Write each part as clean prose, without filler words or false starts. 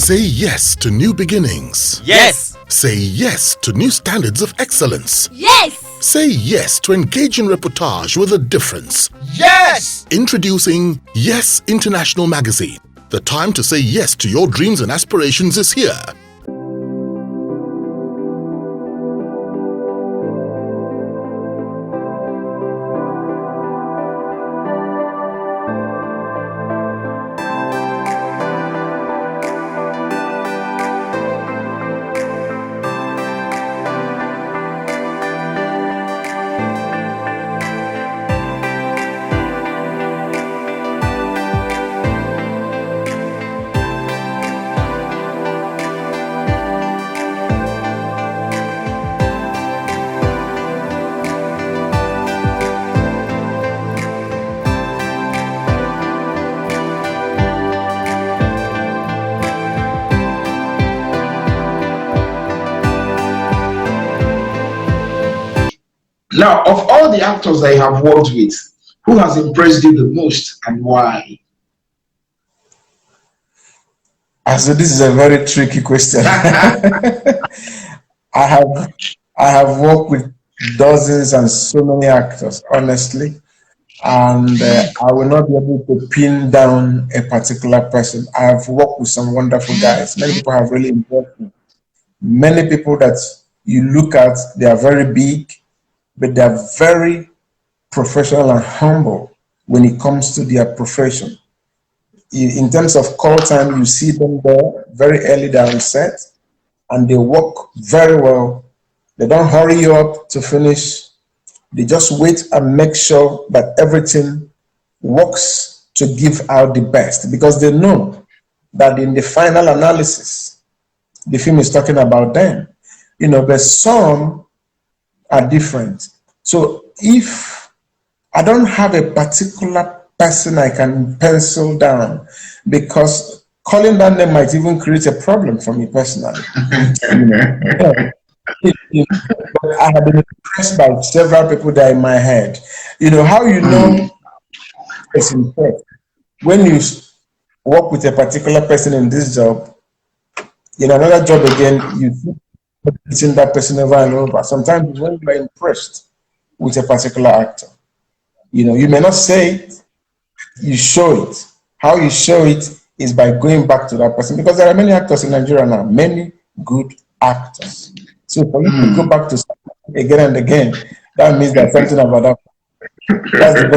Say yes to new beginnings. Yes. Say yes to new standards of excellence. Yes. Say yes to engaging reportage with a difference. Yes. Introducing Yes International Magazine. The time to say yes to your dreams and aspirations is here. Now, of all the actors I have worked with, who has impressed you the most and why? So this is a very tricky question. I have worked with dozens and so many actors, honestly, and I will not be able to pin down a particular person. I have worked with some wonderful guys. Many people have really impressed me. Many people that you look at, they are very big, but they are very professional and humble when it comes to their profession. In terms of call time, you see them there very early, they're on set, and they work very well. They don't hurry you up to finish. They just wait and make sure that everything works to give out the best, because they know that in the final analysis, the film is talking about them. But some are different. So if I don't have a particular person I can pencil down, because calling that name might even create a problem for me personally. But I have been impressed by several people that are in my head. How you know it's in fact, when you work with a particular person in this job, in another job again, you keep meeting that person over and over. Sometimes when you are impressed with a particular actor, you may not say it, you show it. How you show it is by going back to that person, because there are many actors in Nigeria now, many good actors. So for you to go back to something again and again, that means there's something about that. That's the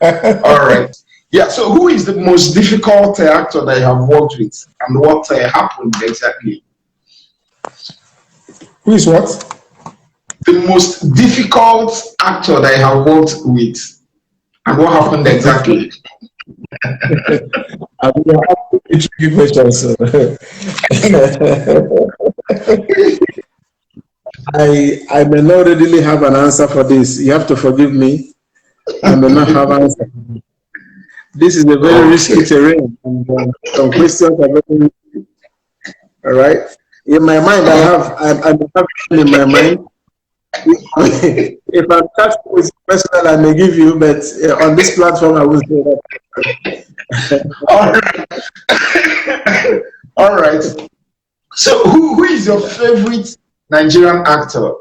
best. All right. Yeah, so who is the most difficult actor that you have worked with, and what happened exactly? Who is what? The most difficult actor that I have worked with, and what happened exactly? I mean, it's a tricky question, so. I may not really have an answer for this. You have to forgive me. I may not have an answer. This is a very risky terrain, and some questions are very risky. All right. In my mind, I have in my mind. If I'm touched with personal, I may give you, but on this platform, I will say that. All right. So, who is your favorite Nigerian actor?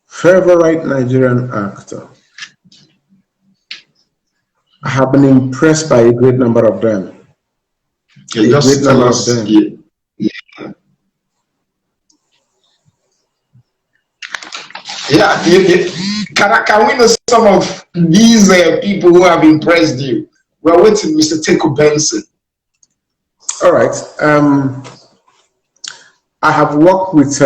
Favorite Nigerian actor? I have been impressed by a great number of them. Okay, just tell us. Yeah. Can we know some of these people who have impressed you? We're waiting, Mr. Teco Benson. All right. I have worked with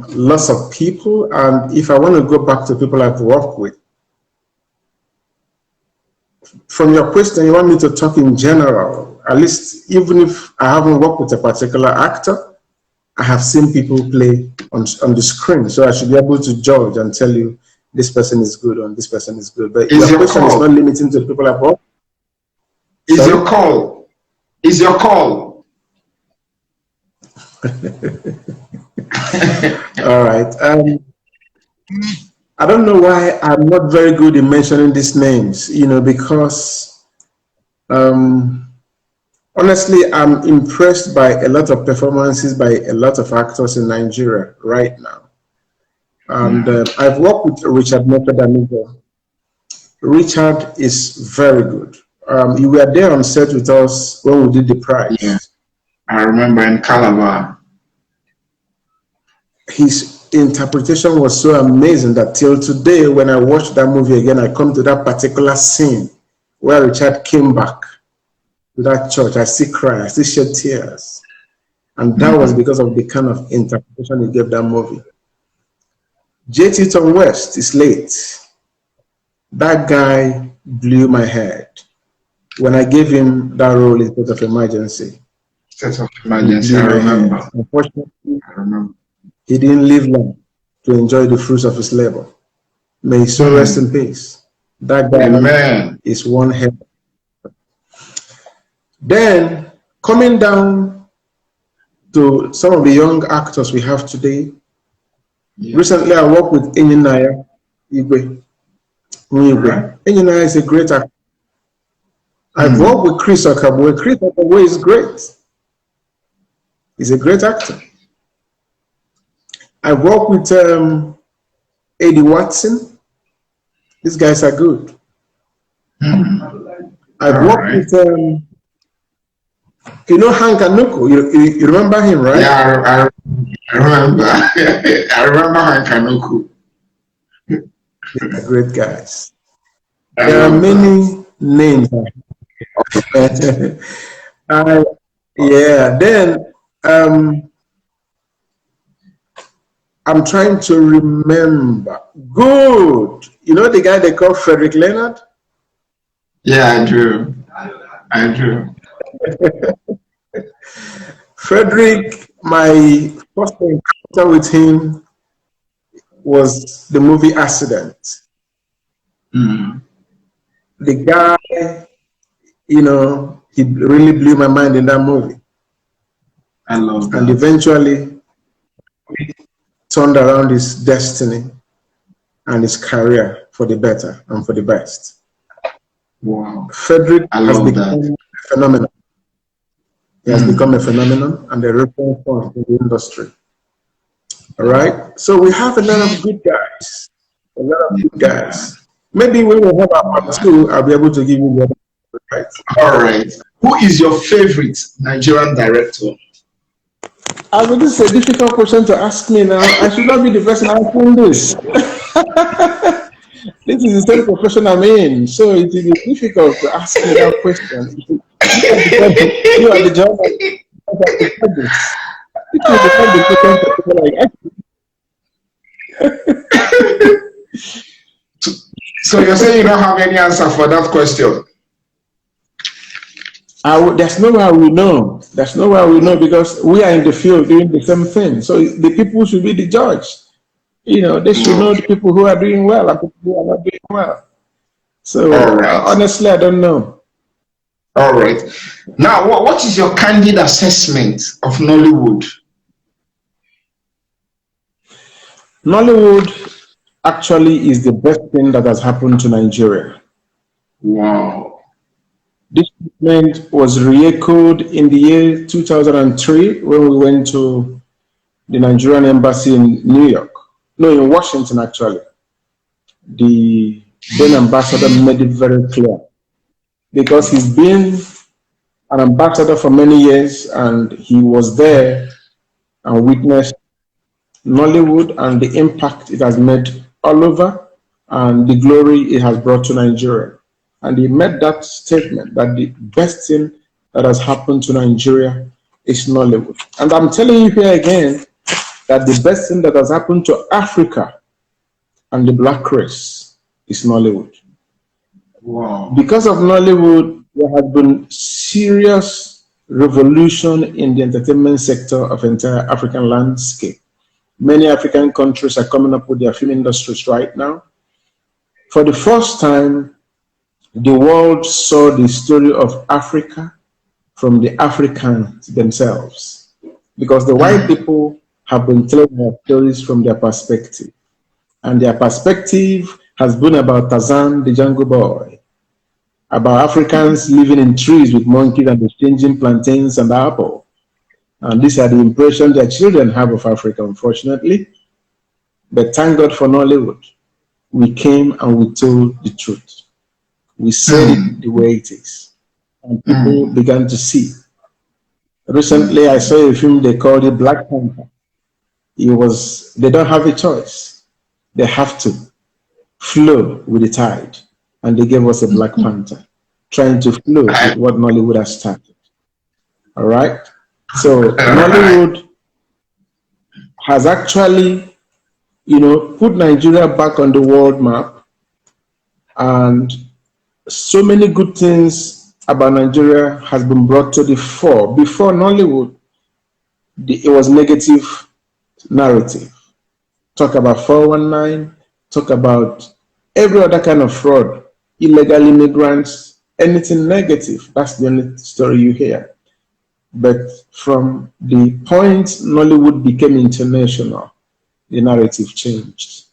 lots of people, and if I want to go back to people I've worked with, from your question, you want me to talk in general. At least, even if I haven't worked with a particular actor, I have seen people play on the screen, so I should be able to judge and tell you this person is good and this person is good. But your question is not limiting to the people I've worked. Is your call? Is your call? All right. I don't know why I'm not very good in mentioning these names, because Honestly, I'm impressed by a lot of performances by a lot of actors in Nigeria right now. And I've worked with Richard Mepedamigo. Richard is very good. You were there on set with us when we did The Price. Yeah, I remember in Calabar. His interpretation was so amazing that till today, when I watch that movie again, I come to that particular scene where Richard came back to that church. I still cry, I still shed tears. And that was because of the kind of interpretation he gave that movie. JT Tom West is late. That guy blew my head when I gave him that role in State of Emergency. State of Emergency, I remember. Unfortunately, he didn't live long to enjoy the fruits of his labor. May his soul rest in peace. That guy is one head. Then, coming down to some of the young actors we have today, recently I worked with Enyinaya Igwe. Enyinaya is a great actor. I've worked with Chris Okabwe. Chris Okabwe is great. He's a great actor. I work with Eddie Watson. These guys are good. I've worked with, you know, Hank Anuku. You remember him, right? Yeah, I remember. I remember Hank Anuku. They're great guys. There are many names. Yeah, then I'm trying to remember. Good. You know the guy they call Frederick Leonard? Yeah, I do. I do. Frederick, my first encounter with him was the movie Accident. The guy, you know, he really blew my mind in that movie. I love that. And eventually turned around his destiny and his career for the better and for the best. Wow. Frederick has become a phenomenon. He has become a phenomenon and a reference point in the industry. All right? So we have a lot of good guys. A lot of good guys. Maybe when we have our part two, I'll be able to give you the other, right? All right. Who is your favorite Nigerian director? I mean, this is a difficult question to ask me now. I should not be the person answering this. This is the same profession I'm in, so it is difficult to ask me that question. You are the journalist. So you're saying you don't have any answer for that question? There's no way we know. There's no way we know because we are in the field doing the same thing. So the people should be the judge. You know, they should know the people who are doing well and people who are not doing well. So honestly, I don't know. All right. Now, what is your candid assessment of Nollywood? Nollywood actually is the best thing that has happened to Nigeria. Wow. This movement was re-echoed in the year 2003 when we went to the Nigerian embassy in New York. No, in Washington, actually. The then ambassador made it very clear because he's been an ambassador for many years and he was there and witnessed Nollywood and the impact it has made all over and the glory it has brought to Nigeria. And he made that statement that the best thing that has happened to Nigeria is Nollywood. And I'm telling you here again that the best thing that has happened to Africa and the black race is Nollywood. Wow. Because of Nollywood, there has been serious revolution in the entertainment sector of the entire African landscape. Many African countries are coming up with their film industries right now. For the first time, the world saw the story of Africa from the Africans themselves. Because the white people have been telling their stories from their perspective. And their perspective has been about Tarzan, the Jungle Boy. about Africans living in trees with monkeys and exchanging plantains and apple. And these are the impressions their children have of Africa, unfortunately. But thank God for Nollywood. We came and we told the truth. We said it the way it is. And people began to see. Recently, I saw a film, they called it Black Panther. They don't have a choice. They have to flow with the tide. And they gave us a Black Panther, trying to flow with what Nollywood has started. All right? So Nollywood has actually, put Nigeria back on the world map, and so many good things about Nigeria has been brought to the fore. Before Nollywood, it was negative narrative. Talk about 419, talk about every other kind of fraud, illegal immigrants, anything negative. That's the only story you hear. But from the point Nollywood became international, the narrative changed.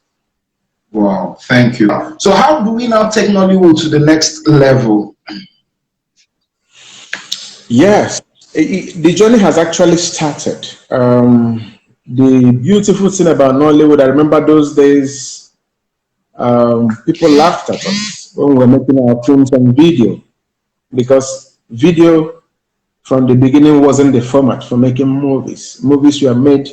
Wow, thank you. So how do we now take Nollywood to the next level? Yes, the journey has actually started. The beautiful thing about Nollywood, I remember those days, people laughed at us when we were making our films and video, because video from the beginning wasn't the format for making movies. Movies were made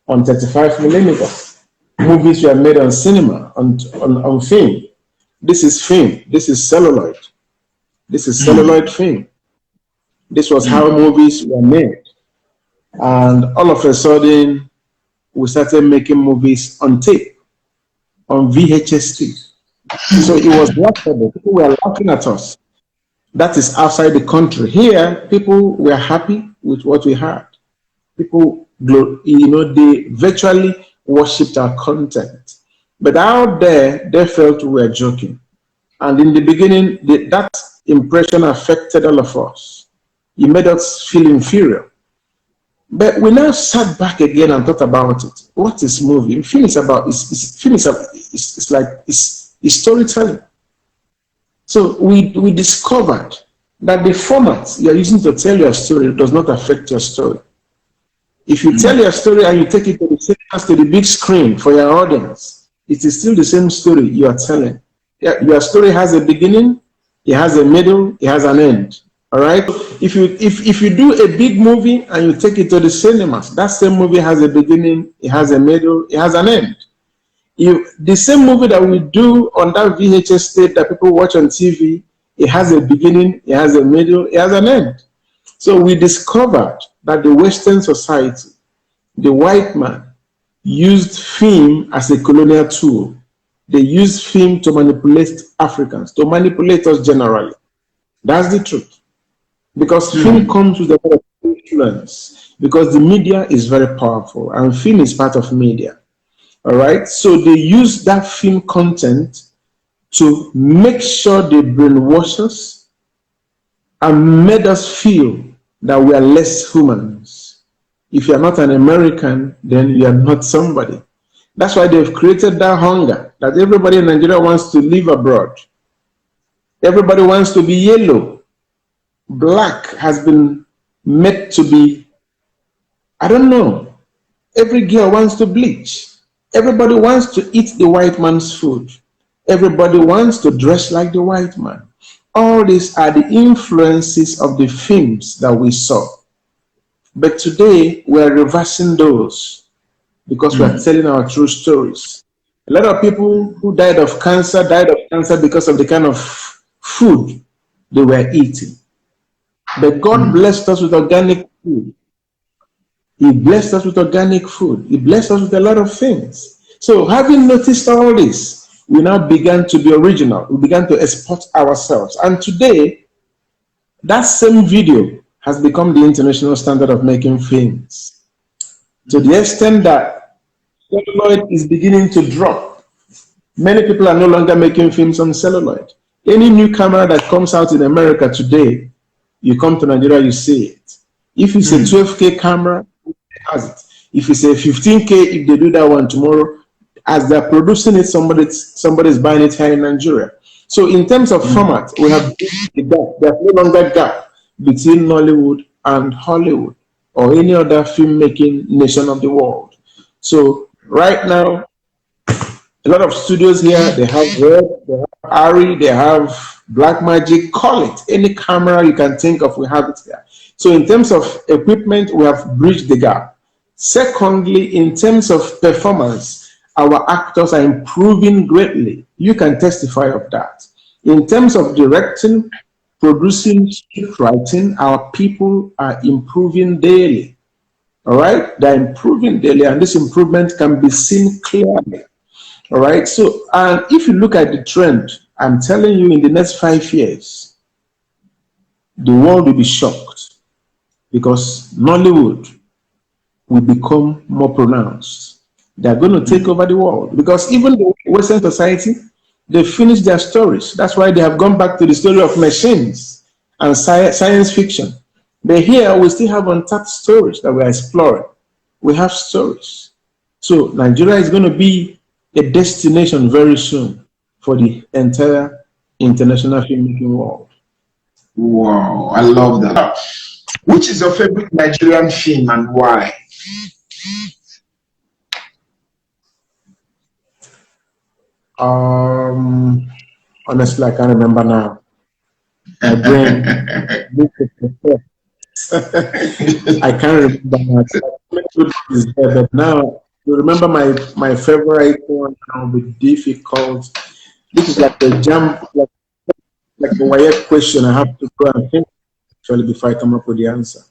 on 35 millimeters. Movies were made on cinema, on film. This is film. This is celluloid. This is celluloid film. This was how movies were made. And all of a sudden, we started making movies on tape, on VHS tape. So it was laughable. People were laughing at us. That is outside the country. Here, people were happy with what we had. People, they virtually worshipped our content. But out there, they felt we were joking. And in the beginning, that impression affected all of us. It made us feel inferior. But we now sat back again and thought about it. What is movie? Film is about, it's storytelling. So we discovered that the format you're using to tell your story does not affect your story. If you tell your story and you take it to the big screen for your audience, it is still the same story you are telling. Your story has a beginning, it has a middle, it has an end. All right. If you do a big movie and you take it to the cinemas, that same movie has a beginning, it has a middle, it has an end. The same movie that we do on that VHS tape that people watch on TV, it has a beginning, it has a middle, it has an end. So we discovered that the Western society, the white man, used film as a colonial tool. They used film to manipulate Africans, to manipulate us generally. That's the truth. Because film comes with a lot of influence, because the media is very powerful and film is part of media. All right. So they use that film content to make sure they brainwash us and made us feel that we are less humans. If you're not an American, then you are not somebody. That's why they've created that hunger that everybody in Nigeria wants to live abroad. Everybody wants to be yellow. Black has been made to be, I don't know. Every girl wants to bleach. Everybody wants to eat the white man's food. Everybody wants to dress like the white man. All these are the influences of the films that we saw. But today, we're reversing those because we're telling our true stories. A lot of people who died of cancer because of the kind of food they were eating. But God blessed us with organic food. He blessed us with organic food. He blessed us with a lot of things. So having noticed all this, we now began to be original. We began to export ourselves. And today, that same video has become the international standard of making films. To the extent that celluloid is beginning to drop. Many people are no longer making films on celluloid. Any new camera that comes out in America today, you come to Nigeria, you see it. If it's a 12K camera, it has it. If it's a 15K, if they do that one tomorrow, as they're producing it, somebody's buying it here in Nigeria. So in terms of format, we have bridged the gap. There's no longer gap between Nollywood and Hollywood or any other filmmaking nation of the world. So right now, a lot of studios here, they have Red, they have Ari, they have Black Magic, call it. Any camera you can think of, we have it there. So in terms of equipment, we have bridged the gap. Secondly, in terms of performance, our actors are improving greatly. You can testify of that. In terms of directing, producing, script writing, our people are improving daily. All right? They're improving daily, and this improvement can be seen clearly. All right. So, and if you look at the trend, I'm telling you, in the next 5 years, the world will be shocked because Nollywood will become more pronounced. They're going to take over the world because even the Western society, they finished their stories. That's why they have gone back to the story of machines and science fiction. But here we still have untapped stories that we're exploring. We have stories. So Nigeria is going to be a destination very soon for the entire international filmmaking world. Wow, I love that. Which is your favorite Nigerian film and why? Honestly, I can't remember now. My brain, I can't remember now. But now, to remember my favorite one now will be difficult. This is like a jump, like a weird question. I have to go and think actually before I come up with the answer.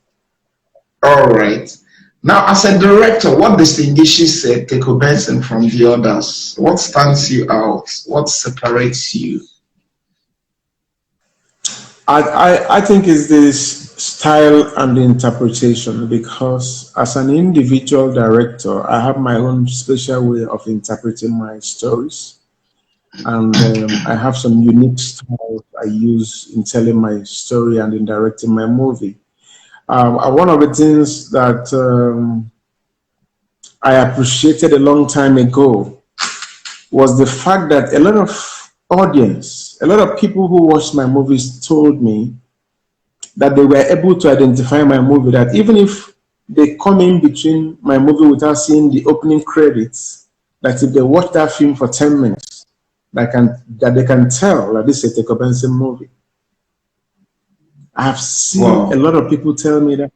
All right. Now, as a director, what distinguishes Teco Benson from the others? What stands you out? What separates you? I think it's this style and the interpretation because as an individual director, I have my own special way of interpreting my stories. And I have some unique styles I use in telling my story and in directing my movie. One of the things that I appreciated a long time ago was the fact that a lot of audience, a lot of people who watched my movies told me that they were able to identify my movie, that even if they come in between my movie without seeing the opening credits, that if they watch that film for 10 minutes, that they can tell that this is a Teco Benson movie. I have seen a lot of people tell me that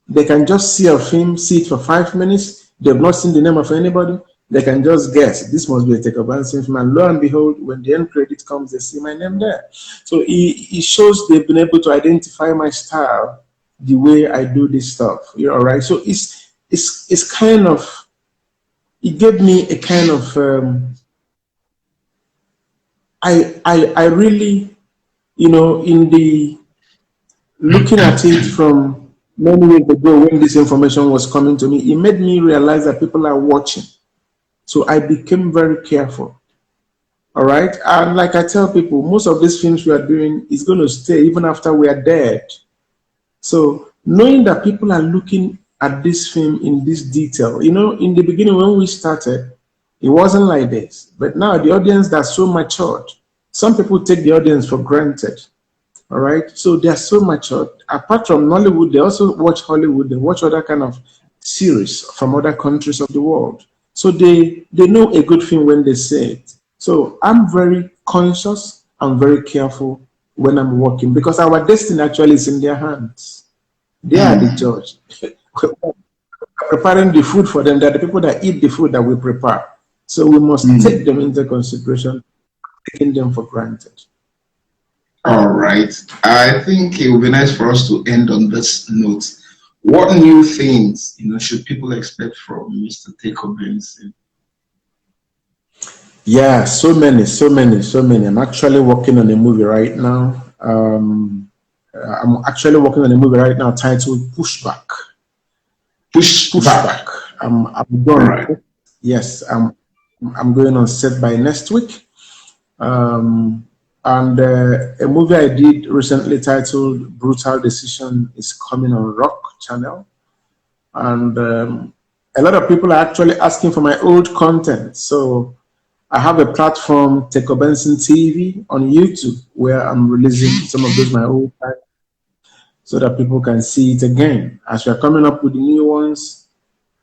they can just see a film, see it for 5 minutes, they've not seen the name of anybody, they can just guess this must be a Teco Benson film, and lo and behold, when the end credit comes, they see my name there. So it shows they've been able to identify my style, the way I do this stuff. You know, right? So it's kind of, it gave me a kind of I really, you know, in the looking at it from many years ago when this information was coming to me, it made me realize that people are watching. So I became very careful. All right. And like I tell people, most of these films we are doing is going to stay even after we are dead. So knowing that people are looking at this film in this detail, you know, in the beginning when we started, it wasn't like this. But now the audience that's so matured, some people take the audience for granted. All right. So they're so matured. Apart from Nollywood, they also watch Hollywood, they watch other kind of series from other countries of the world. So they know a good film when they say it. So I'm very conscious, I'm very careful when I'm working because our destiny actually is in their hands. They are the judge. Preparing the food for them, they're the people that eat the food that we prepare. So we must take them into consideration, taking them for granted. All right. I think it would be nice for us to end on this note. What new things, should people expect from Mr. Teco Benson? Yeah, so many. I'm actually working on a movie right now. I'm actually working on a movie right now titled Pushback. Pushback. I'm going. Right. Yes, I'm going on set by next week. And a movie I did recently titled Brutal Decision is coming on Rock Channel. And a lot of people are actually asking for my old content. So I have a platform, Teco Benson TV, on YouTube, where I'm releasing some of those my old titles so that people can see it again. As we're coming up with the new ones,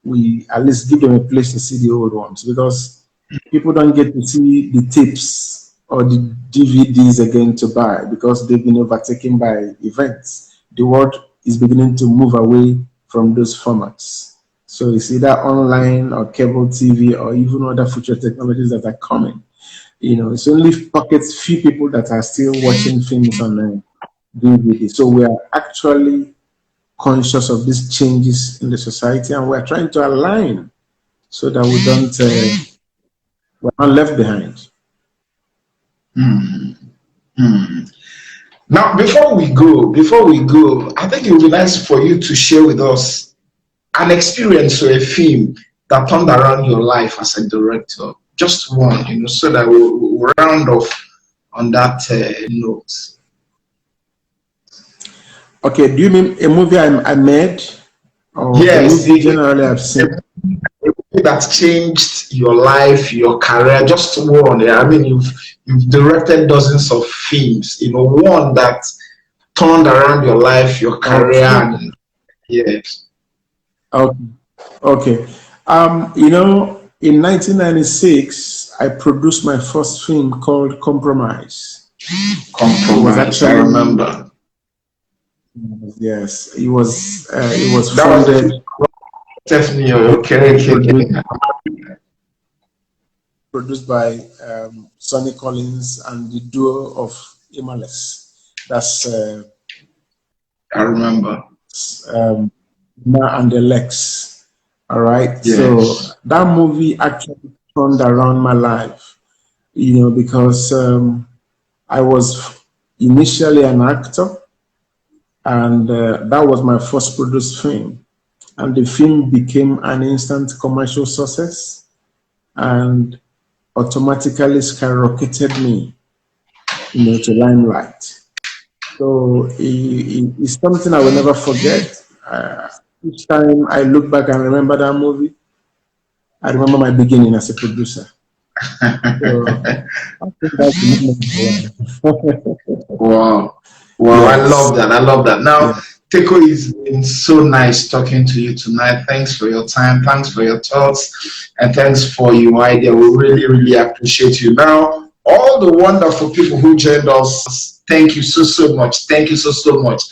we at least give them a place to see the old ones, because people don't get to see the tapes or the DVDs again to buy because they've been overtaken by events. The world is beginning to move away from those formats. So it's either online or cable TV or even other future technologies that are coming. It's only pockets, few people that are still watching films on DVD. So we are actually conscious of these changes in the society, and we're trying to align so that we don't, we're not left behind. Now, before we go, I think it would be nice for you to share with us an experience or a film that turned around your life as a director. Just one, so that we'll round off on that note. Okay, do you mean a movie I made? Or yes, a movie generally I've seen? A movie that changed your life, your career. Just one. I mean, you've directed dozens of films. One that turned around your life, your career. Okay. Yes. Okay. In 1996, I produced my first film called Compromise. Compromise, I remember. Yes, it was funded. Definitely, okay. Produced by Sonny Collins and the duo of Imales. That's I remember. Ma and the Lex. All right. Yes. So that movie actually turned around my life, because I was initially an actor, and that was my first produced film. And the film became an instant commercial success and automatically skyrocketed me, to limelight. So it's something I will never forget. Each time I look back and remember that movie, I remember my beginning as a producer. So, I think that's Wow. Yes. I love that. Now, Teco, it's been so nice talking to you tonight. Thanks for your time. Thanks for your thoughts. And thanks for your idea. We really, really appreciate you. Now, all the wonderful people who joined us, thank you so much. Thank you so much.